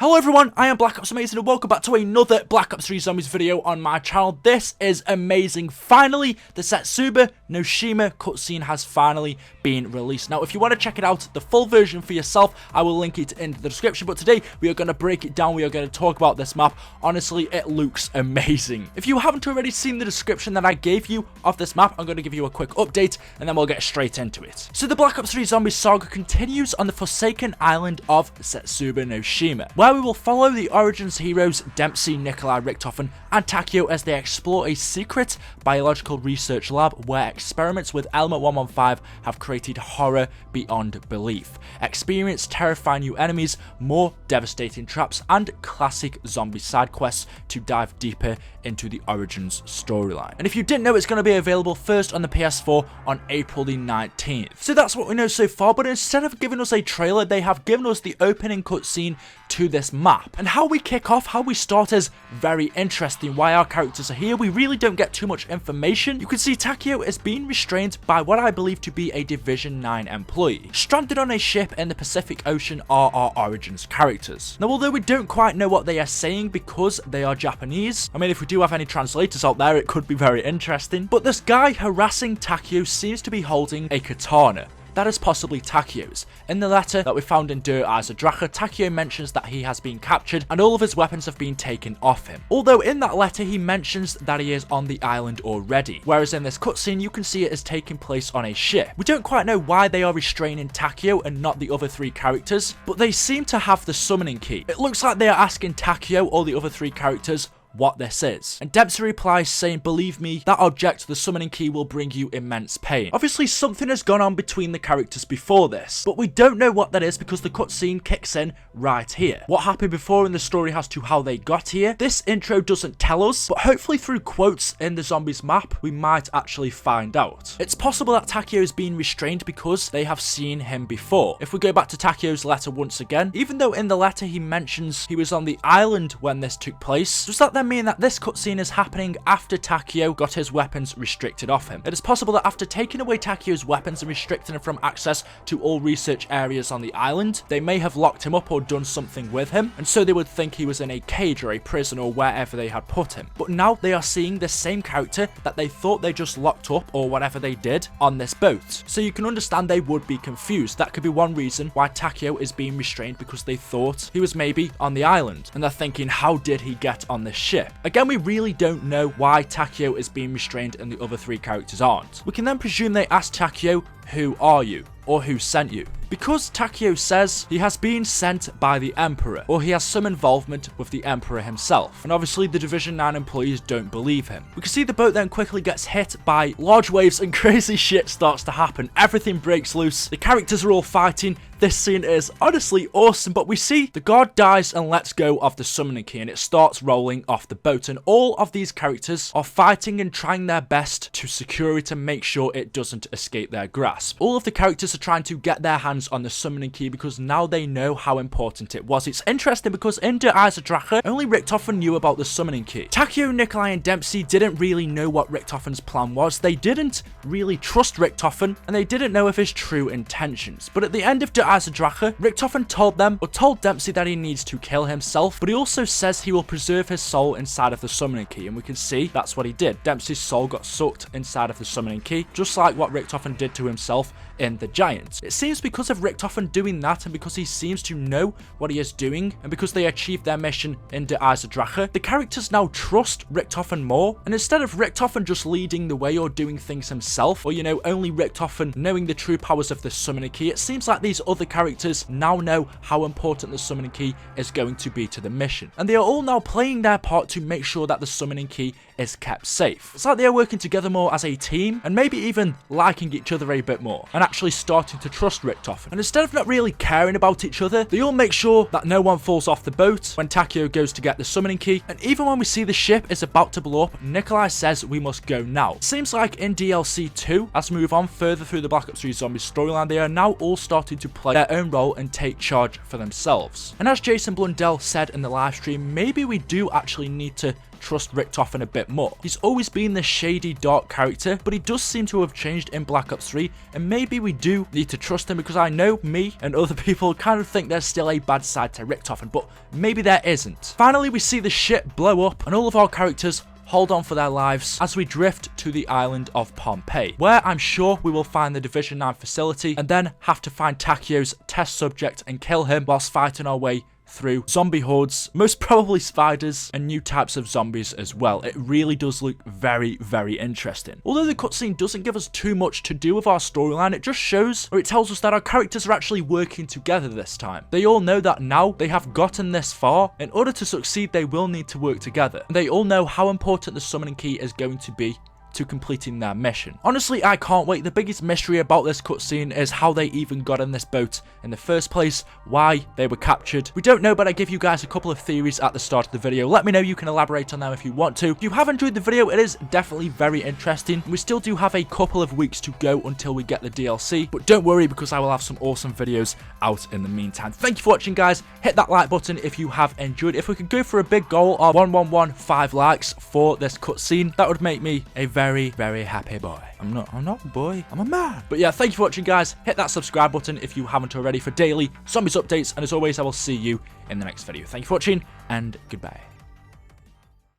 Hello everyone, I am BlackOpsAmazing and welcome back to another Black Ops 3 Zombies video on my channel. This is amazing. Finally, the Zetsubou no Shima cutscene has finally been released. Now, if you want to check it out, the full version for yourself, I will link it in the description. But today, we are going to break it down. We are going to talk about this map. Honestly, it looks amazing. If you haven't already seen the description that I gave you of this map, I'm going to give you a quick update and then we'll get straight into it. So the Black Ops 3 Zombies saga continues on the forsaken island of Zetsubou no Shima, where we will follow the Origins heroes Dempsey, Nikolai, Richtofen, and Takeo as they explore a secret biological research lab where experiments with Element 115 have created horror beyond belief. Experience terrifying new enemies, more devastating traps, and classic zombie side quests to dive deeper into the Origins storyline. And if you didn't know, it's going to be available first on the PS4 on April the 19th. So that's what we know so far, but instead of giving us a trailer, they have given us the opening cutscene to this map. And how we kick off, how we start is very interesting. Why our characters are here, we really don't get too much information. You can see Takeo is being restrained by what I believe to be a Division 9 employee. Stranded on a ship in the Pacific Ocean are our Origins characters. Now, although we don't quite know what they are saying because they are Japanese, I mean, if we do have any translators out there, it could be very interesting. But this guy harassing Takeo seems to be holding a katana. That is possibly Takeo's. In the letter that we found in Der Eiserdrache, Takeo mentions that he has been captured and all of his weapons have been taken off him. Although in that letter he mentions that he is on the island already, whereas in this cutscene you can see it is taking place on a ship. We don't quite know why they are restraining Takeo and not the other three characters, but they seem to have the summoning key. It looks like they are asking Takeo or the other three characters what this is. And Dempsey replies saying, "Believe me, that object, the summoning key, will bring you immense pain." Obviously something has gone on between the characters before this, but we don't know what that is because the cutscene kicks in right here. What happened before in the story as to how they got here, this intro doesn't tell us, but hopefully through quotes in the zombies map, we might actually find out. It's possible that Takeo is being restrained because they have seen him before. If we go back to Takeo's letter once again, even though in the letter he mentions he was on the island when this took place, does that then mean that this cutscene is happening after Takeo got his weapons restricted off him? It is possible that after taking away Takeo's weapons and restricting him from access to all research areas on the island, they may have locked him up or done something with him, and so they would think he was in a cage or a prison or wherever they had put him. But now they are seeing the same character that they thought they just locked up or whatever they did on this boat. So you can understand they would be confused. That could be one reason why Takeo is being restrained, because they thought he was maybe on the island, and they're thinking, how did he get on this ship? Again, we really don't know why Takeo is being restrained and the other three characters aren't. We can then presume they asked Takeo, "Who are you?" or "Who sent you?" Because Takeo says he has been sent by the Emperor, or he has some involvement with the Emperor himself. And obviously the Division 9 employees don't believe him. We can see the boat then quickly gets hit by large waves and crazy shit starts to happen. Everything breaks loose. The characters are all fighting. This scene is honestly awesome, but we see the guard dies and lets go of the summoning key and it starts rolling off the boat, and all of these characters are fighting and trying their best to secure it and make sure it doesn't escape their grasp. All of the characters are trying to get their hands on the summoning key because now they know how important it was. It's interesting because in Der Eiserdrache, only Richtofen knew about the summoning key. Takeo, Nikolai, and Dempsey didn't really know what Richtofen's plan was. They didn't really trust Richtofen, and they didn't know of his true intentions. But at the end of Der Eiserdrache, Richtofen told Dempsey that he needs to kill himself, but he also says he will preserve his soul inside of the summoning key, and we can see that's what he did. Dempsey's soul got sucked inside of the summoning key, just like what Richtofen did to himself in the Giants. It seems because of Richtofen doing that, and because he seems to know what he is doing, and because they achieved their mission in Der Eiserdrache, the characters now trust Richtofen more, and instead of Richtofen just leading the way or doing things himself, or only Richtofen knowing the true powers of the summoning key, it seems like these other characters now know how important the summoning key is going to be to the mission, and they are all now playing their part to make sure that the summoning key is kept safe. It's like they are working together more as a team, and maybe even liking each other a bit more, and actually starting to trust Richtofen. And instead of not really caring about each other, they all make sure that no one falls off the boat when Takeo goes to get the summoning key, and even when we see the ship is about to blow up, Nikolai says we must go now. It seems like in DLC 2, as we move on further through the Black Ops 3 Zombies storyline, they are now all starting to play their own role and take charge for themselves. And as Jason Blundell said in the live stream, maybe we do actually need to trust Richtofen a bit more. He's always been this shady, dark character, but he does seem to have changed in Black Ops 3, and maybe we do need to trust him, because I know me and other people kind of think there's still a bad side to Richtofen, but maybe there isn't. Finally, we see the ship blow up, and all of our characters hold on for their lives as we drift to the island of Pompeii, where I'm sure we will find the Division 9 facility, and then have to find Takio's test subject and kill him whilst fighting our way through zombie hordes, most probably spiders, and new types of zombies as well. It really does look very, very interesting. Although the cutscene doesn't give us too much to do with our storyline, it just shows, or it tells us that our characters are actually working together this time. They all know that now they have gotten this far, in order to succeed they will need to work together. And they all know how important the summoning key is going to be to completing their mission. Honestly, I can't wait. The biggest mystery about this cutscene is how they even got in this boat in the first place, why they were captured. We don't know, but I give you guys a couple of theories at the start of the video. Let me know, you can elaborate on them if you want to. If you have enjoyed the video, it is definitely very interesting. We still do have a couple of weeks to go until we get the DLC, but don't worry, because I will have some awesome videos out in the meantime. Thank you for watching, guys. Hit that like button if you have enjoyed. If we could go for a big goal of 11115 likes for this cutscene, that would make me a very, very happy boy. I'm not a boy, I'm a man. But yeah, thank you for watching, guys. Hit that subscribe button if you haven't already for daily zombies updates, and as always, I will see you in the next video. Thank you for watching, and goodbye.